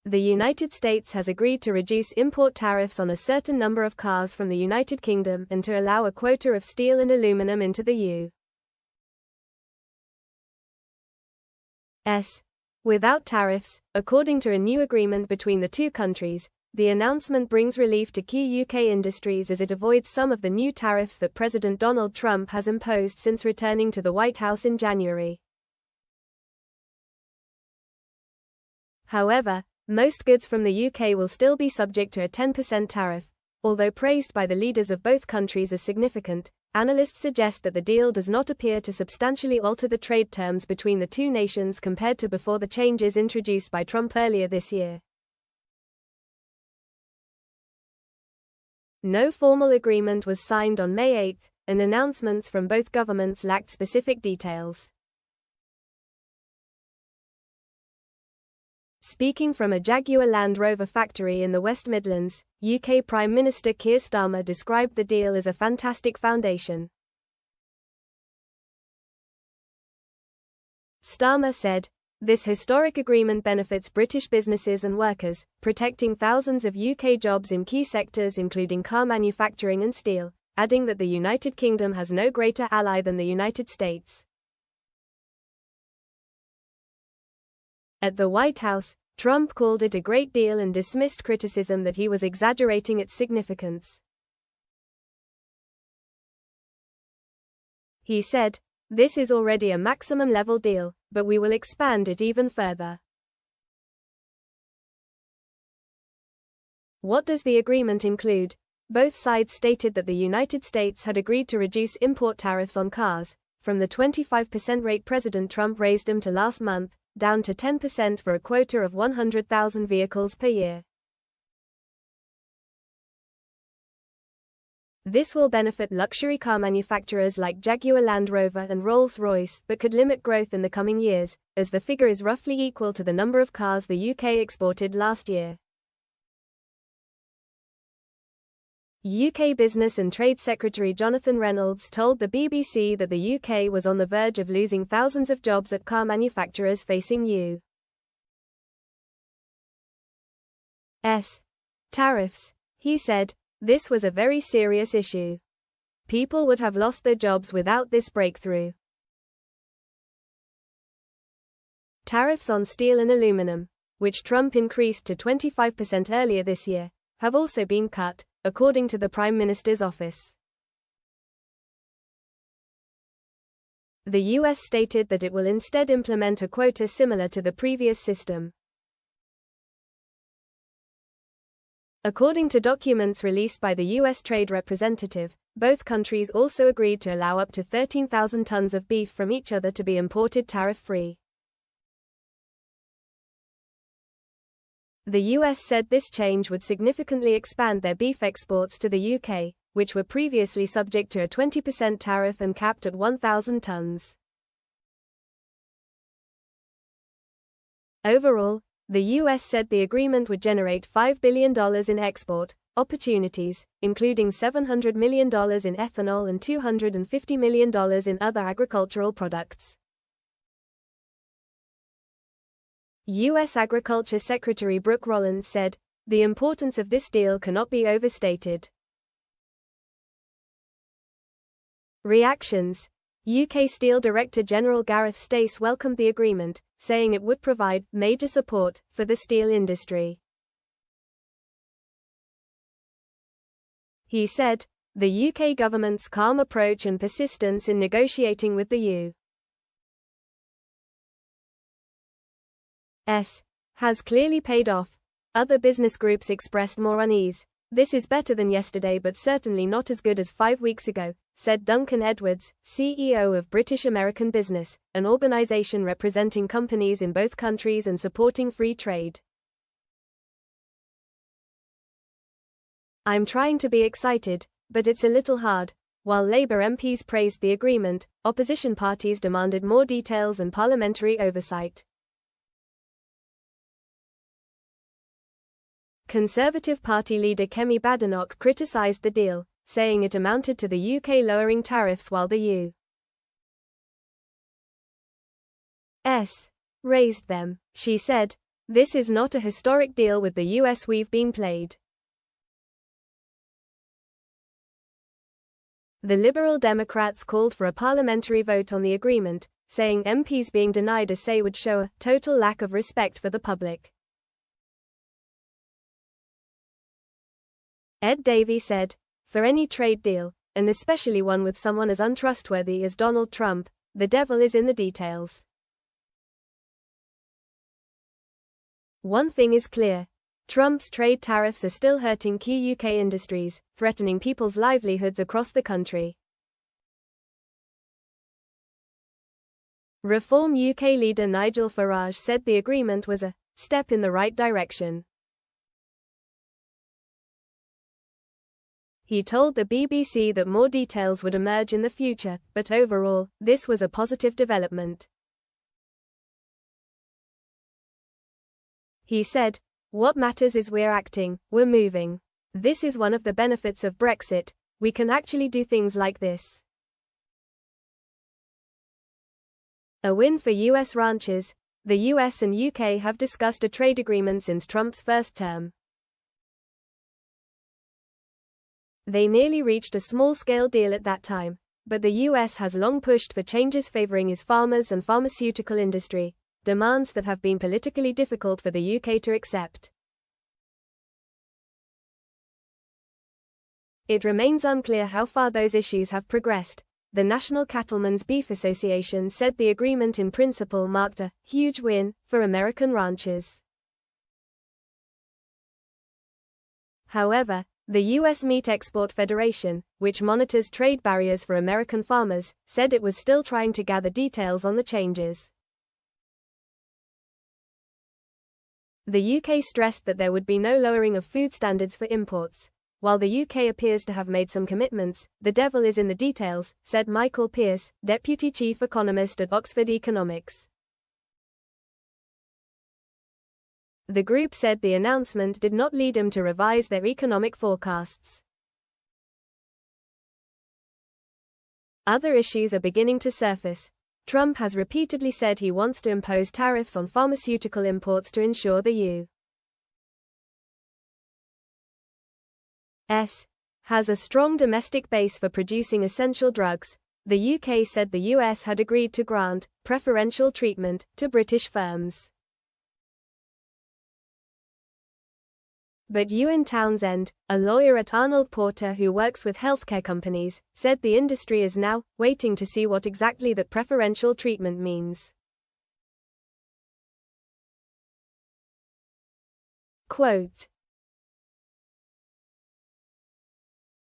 The United States has agreed to reduce import tariffs on a certain number of cars from the United Kingdom and to allow a quota of steel and aluminum into the U.S. without tariffs, according to a new agreement between the two countries. The announcement brings relief to key UK industries as it avoids some of the new tariffs that President Donald Trump has imposed since returning to the White House in January. However, most goods from the UK will still be subject to a 10% tariff. Although praised by the leaders of both countries as significant, analysts suggest that the deal does not appear to substantially alter the trade terms between the two nations compared to before the changes introduced by Trump earlier this year. No formal agreement was signed on May 8, and announcements from both governments lacked specific details. Speaking from a Jaguar Land Rover factory in the West Midlands, UK Prime Minister Keir Starmer described the deal as a fantastic foundation. Starmer said, "This historic agreement benefits British businesses and workers, protecting thousands of UK jobs in key sectors including car manufacturing and steel," adding that the United Kingdom has no greater ally than the United States. At the White House, Trump called it a great deal and dismissed criticism that he was exaggerating its significance. He said, "This is already a maximum level deal, but we will expand it even further." What does the agreement include? Both sides stated that the United States had agreed to reduce import tariffs on cars, from the 25% rate President Trump raised them to last month, down to 10% for a quota of 100,000 vehicles per year. This will benefit luxury car manufacturers like Jaguar Land Rover and Rolls-Royce, but could limit growth in the coming years, as the figure is roughly equal to the number of cars the UK exported last year. UK Business and Trade Secretary Jonathan Reynolds told the BBC that the UK was on the verge of losing thousands of jobs at car manufacturers facing U.S. tariffs. He said, "This was a very serious issue. People would have lost their jobs without this breakthrough." Tariffs on steel and aluminum, which Trump increased to 25% earlier this year, have also been cut, according to the Prime Minister's office. The U.S. stated that it will instead implement a quota similar to the previous system. According to documents released by the U.S. Trade Representative, both countries also agreed to allow up to 13,000 tons of beef from each other to be imported tariff-free. The U.S. said this change would significantly expand their beef exports to the UK, which were previously subject to a 20% tariff and capped at 1,000 tons. Overall, the U.S. said the agreement would generate $5 billion in export opportunities, including $700 million in ethanol and $250 million in other agricultural products. U.S. Agriculture Secretary Brooke Rollins said, "The importance of this deal cannot be overstated." Reactions. UK Steel Director General Gareth Stace welcomed the agreement, saying it would provide major support for the steel industry. He said, "The UK government's calm approach and persistence in negotiating with the U.S. has clearly paid off." Other business groups expressed more unease. "This is better than yesterday but certainly not as good as 5 weeks ago," said Duncan Edwards, CEO of British American Business, an organization representing companies in both countries and supporting free trade. "I'm trying to be excited, but it's a little hard." While Labour MPs praised the agreement, opposition parties demanded more details and parliamentary oversight. Conservative Party leader Kemi Badenoch criticised the deal, saying it amounted to the UK lowering tariffs while the U.S. raised them. She said, This is not a historic deal with the US. We've been played. The Liberal Democrats called for a parliamentary vote on the agreement, saying MPs being denied a say would show a total lack of respect for the public. Ed Davey said, "For any trade deal, and especially one with someone as untrustworthy as Donald Trump, the devil is in the details. One thing is clear. Trump's trade tariffs are still hurting key UK industries, threatening people's livelihoods across the country." Reform UK leader Nigel Farage said the agreement was a step in the right direction. He told the BBC that more details would emerge in the future, but overall, this was a positive development. He said, "What matters is we're acting, we're moving. This is one of the benefits of Brexit, we can actually do things like this." A win for US ranchers. The US and UK have discussed a trade agreement since Trump's first term. They nearly reached a small-scale deal at that time, but the US has long pushed for changes favoring its farmers and pharmaceutical industry, demands that have been politically difficult for the UK to accept. It remains unclear how far those issues have progressed. The National Cattlemen's Beef Association said the agreement in principle marked a huge win for American ranchers. However, the U.S. Meat Export Federation, which monitors trade barriers for American farmers, said it was still trying to gather details on the changes. The UK stressed that there would be no lowering of food standards for imports. While the UK appears to have made some commitments, the devil is in the details, said Michael Pearce, Deputy Chief Economist at Oxford Economics. The group said the announcement did not lead them to revise their economic forecasts. Other issues are beginning to surface. Trump has repeatedly said he wants to impose tariffs on pharmaceutical imports to ensure the U.S. has a strong domestic base for producing essential drugs. The UK said the US had agreed to grant preferential treatment to British firms. But Ewan Townsend, a lawyer at Arnold Porter who works with healthcare companies, said the industry is now waiting to see what exactly that preferential treatment means. Quote,